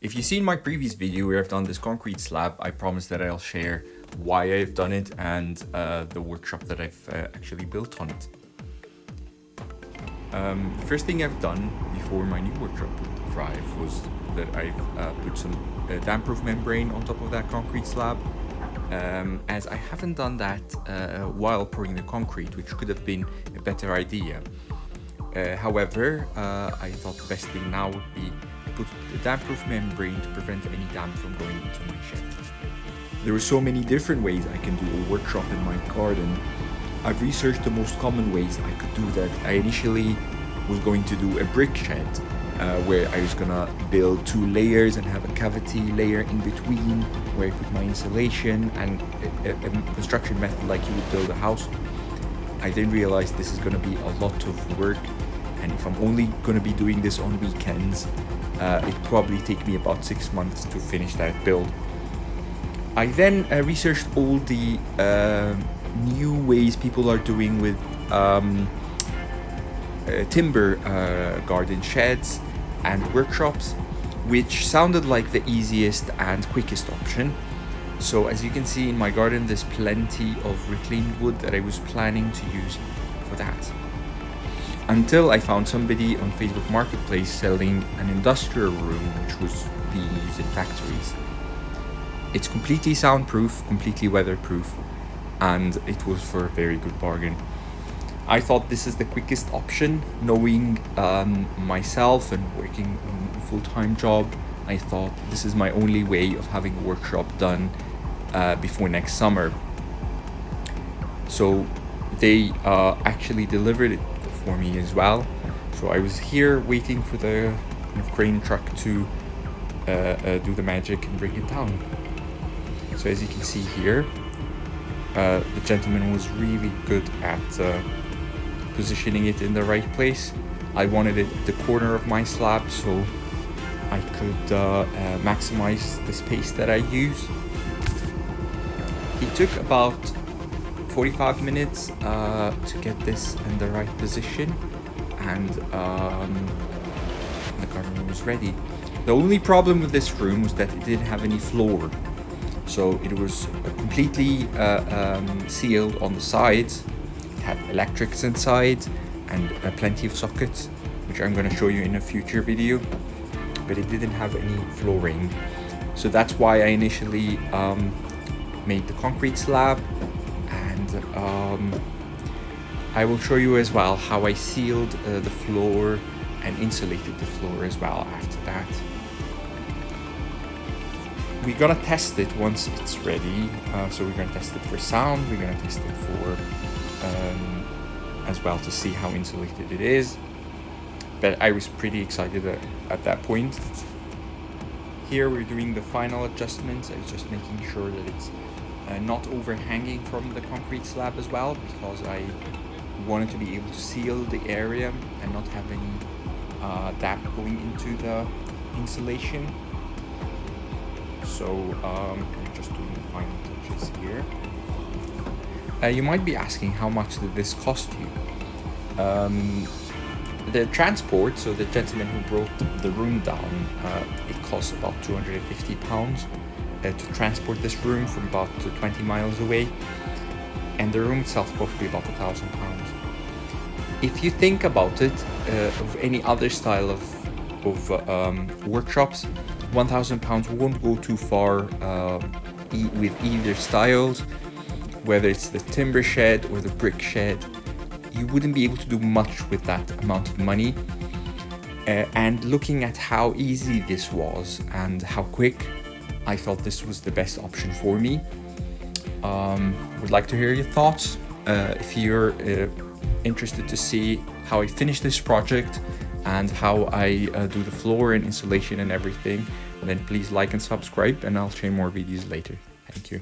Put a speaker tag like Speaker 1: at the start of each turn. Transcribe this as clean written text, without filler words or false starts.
Speaker 1: If you've seen my previous video where I've done this concrete slab, I promise that I'll share why I've done it and the workshop that I've actually built on it. The first thing I've done before my new workshop would arrive was that I've put some damp-proof membrane on top of that concrete slab, as I haven't done that while pouring the concrete, which could have been a better idea. However, I thought the best thing now would be to put a damp-proof membrane to prevent any damp from going into my shed. There are so many different ways I can do a workshop in my garden. I've researched the most common ways I could do that. I initially was going to do a brick shed, where I was gonna build 2 layers and have a cavity layer in between where I put my insulation and a construction method like you would build a house. I then realized this is gonna be a lot of work, and if I'm only gonna be doing this on weekends, it'd probably take me about 6 months to finish that build. I then researched all the new ways people are doing with timber garden sheds and workshops, which sounded like the easiest and quickest option. So as you can see in my garden, there's plenty of reclaimed wood that I was planning to use for that. Until I found somebody on Facebook Marketplace selling an industrial room which was being used in factories. It's completely soundproof, completely weatherproof, and it was for a very good bargain. I thought this is the quickest option, knowing myself and working a full-time job. I thought this is my only way of having a workshop done before next summer. So they actually delivered it for me as well. So I was here waiting for the crane truck to do the magic and bring it down. So as you can see here, the gentleman was really good at positioning it in the right place. I wanted it at the corner of my slab so I could maximize the space that I use. It took about 45 minutes to get this in the right position, and the garden was ready. The only problem with this room was that it didn't have any floor. So it was completely sealed on the sides. It had electrics inside and plenty of sockets, which I'm going to show you in a future video, but it didn't have any flooring. So that's why I initially made the concrete slab, and I will show you as well how I sealed the floor and insulated the floor as well after that. We're gonna test it once it's ready. So we're gonna test it for sound, we're gonna test it for as well to see how insulated it is. But I was pretty excited at that point. Here we're doing the final adjustments. I was just making sure that it's not overhanging from the concrete slab as well, because I wanted to be able to seal the area and not have any damp going into the insulation. So we're just doing the final touches here. You might be asking, how much did this cost you? The transport, so the gentleman who brought the room down, it cost about £250 to transport this room from about 20 miles away, and the room itself cost me about £1,000. If you think about it, of any other style of workshops, £1,000 won't go too far with either styles. Whether it's the timber shed or the brick shed, you wouldn't be able to do much with that amount of money. And looking at how easy this was and how quick, I felt this was the best option for me. Would like to hear your thoughts. If you're interested to see how I finish this project and how I do the floor and insulation and everything, then please like and subscribe, and I'll share more videos later. Thank you.